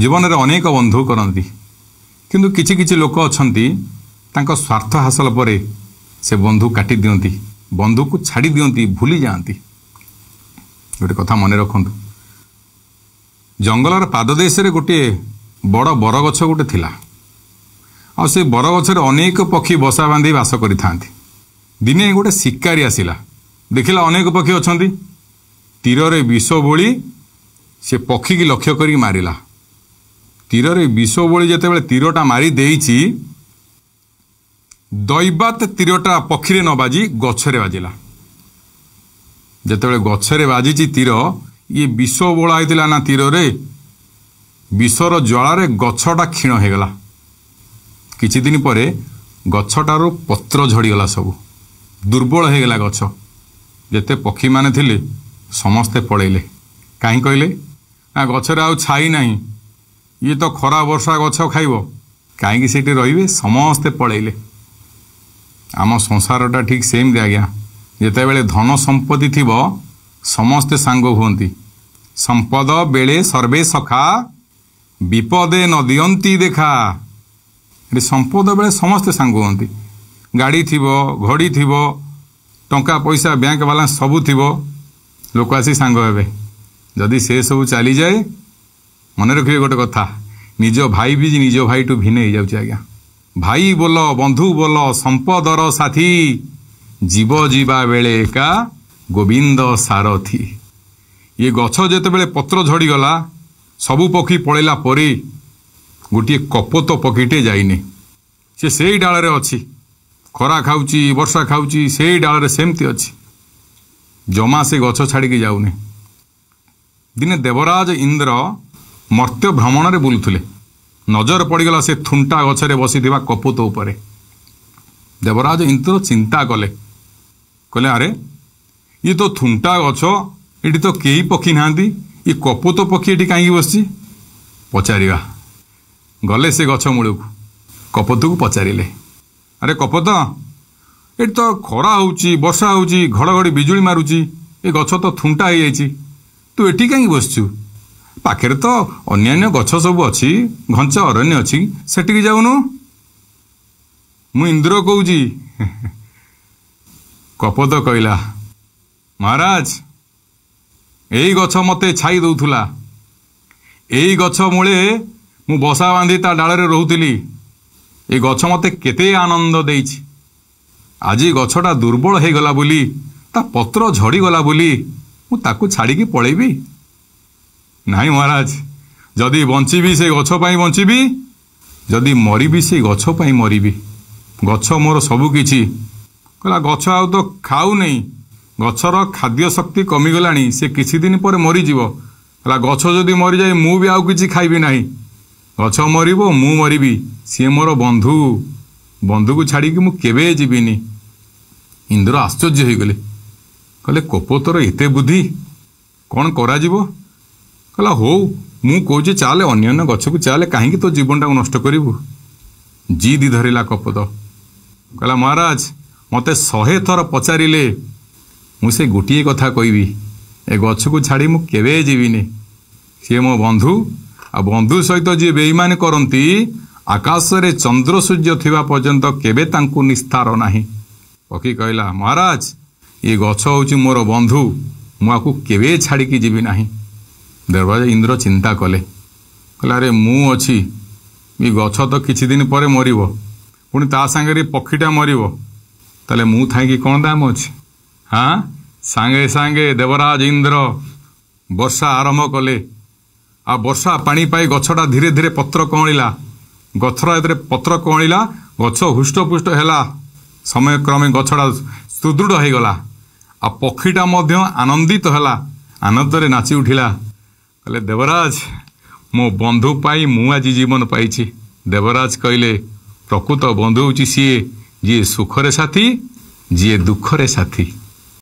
जीवन में अनेक बंधु करती किंतु किछि किछि लोक अछंती तांको स्वार्थ हासिल परे से बंधु काटी दियंती बंधु को छाड़ी दियंती भूली जाती। गोटे कथा मन रखंतु जंगलर पाददेश रे गोटे बड़ बरगछ गोटे थिला आ से बरगछ रे अनेक पक्षी बसा बांधी वास करि थांती। दिने गोटे शिकारी आसिला देखिला अनेक पक्षी अछंती तीर रे विष बोली से पक्षी की लक्ष्य करी मारिला। तीर रे विष बोली जेतेबेले तीरटा मारी देइची दैबात तीरटा पक्षी रे न बाजी गछरे बाजिला। जेतेबेले गछरे बाजिची तीर ये विष बोला होइतिला ना तीर रे विषर ज्वाला रे गछटा क्षीण हो गला। किछि दिन परे गछटारो पत्र झड़ीगला सब दुर्बल हो गला गछ। जेते पक्षी माने थिले समस्ते पळेले काहे कहले ना गछरे आउ छाई नाही ये तो खरा वर्षा गछ खाइबो काहे सेठी रहिबे समस्ते पळेले। आम संसारटा ठीक सेम आज्ञा जेतेबेले धन संपत्ति थिबो समस्ते सांग हुंती संपद बेले सर्वे सखा विपदे न दियंती देखा। संपद बेले समस्ते सांग हुंती गाड़ी थिबो घड़ी थिबो टंका पैसा बैंक बालांस सबू थिबो लोक आसी सांग हेबे। जदि से सब चली जाए मन रखिए गोटे कथा निज भाई भी निज भाई टू भिन्न हो जाउछि आज्ञा। भाई बोल बंधु बोल संपदर साथी जीव जीवा बेले का गोविंद सारथी। ये गछ जेतेबेले पत्र झड़ी गला सबु पक्षी पळेला परे गोटे कपोत पक्षीटे जाइने से सेई डाल रे अछि खरा खाउची वर्षा खाउची सेई डाल रे सेमती अछि जमा से गछ छाड़ी जाऊने। दिने देवराज इंद्र मर्त्य भ्रमण रे बुलुथुले नजर पड़गला से थुंटा गछरे बसिथिबा कपोत उपरे। देवराज इंद्र चिंता कले कहले अरे ये तो थुंटा गछ एटी तो केही पक्षी नांती ये कपोत पक्षी एटी काई बसची पचारिबा। गले से गछ मूल को कपोत को पचारिले अरे कपोत ये तो खरा होउची वर्षा होउची घड़घड़ी बिजुली मारुची ये गछ तो थुंटा हो जाइची तू एटी कहीं बसचु पाखे तो अन्यान्य गछ सब अच्छी घंचा अरण्य अच्छी सेटिकी जाऊनु मु इंद्र कहूची। कपोत कहला महाराज एई गछ मते छाई दउथुला एई गछ मूले मु बसा बांधी ता डाल रे रहउतिली ए गछ मते केते आनंद देइछि आज गछटा दुर्बल हो गला बोली ता पत्र झड़ी गला बोली मु ताकू छाड़ी की पळेबी नाही महाराज जदि बंचीबी से गछ पई बंचीबी जदि मरीबी से गछ पई मरीबी गछ मोर सबु किछि। कहला गछ आउ तो खाऊ नहीं गछर खाद्य शक्ति कमी गलानी से किछि दिन पर मरी जीवो। कहला गछ जदि मरी जाए मु भी आउ किछि खाइबी नाही गछ मरिबो मु मरीबी सी मोर बंधु बंधु को छाड़ी कि मु केबे जीविनी। इंद्र आश्चर्य हो गले कहले कपोतर एते बुद्धि कौन करा जीवो। कहला हो मु कहूँ चाले अन्य गछ को चाले कहीं तो जीवन टाक नष्ट करू जिद धरला कपोत। कहला महाराज मते 100 थर पचारिले मुझे गोटे कथा कहबी ए गछ को छाड़ी मु केबे जीविनी सी मो बंधु आ बंधु सहित जी बेईमान करती आकाश रे चंद्र सूर्य थिबा पर्यंत केबे तांकु निस्तार नाही। पक्षी कहला महाराज ये गछ होची मोर बंधु मुआकू केबे छाड़ी की जीवी नाही। देवराज इंद्र चिंता कले कहला अरे मु अछि ये गछ तो किछि दिन पर मरिबो पुणी ता संगे पक्षीटा मरिबो ताले मु थाई कौन दाम अछि। हाँ सांगे सांगे देवराज इंद्र वर्षा आरंभ कले आ वर्षा पानी पाई गछटा धीरे धीरे पत्र कौलिला गछरा एतरे पत्र कौलिला गछ हुष्टपुष्ट हैला समय क्रमे गछटा सुदृढ़ हो गला आ पक्षीटा मध्य आनंदित हैला आनंद रे नाची उठिला। कहले देवराज मो बंधु पाई मु आज जीवन पाइछि। देवराज कहले प्रकृत बंधु होची सीए जी सुखरे साथी जी दुखरे साथी।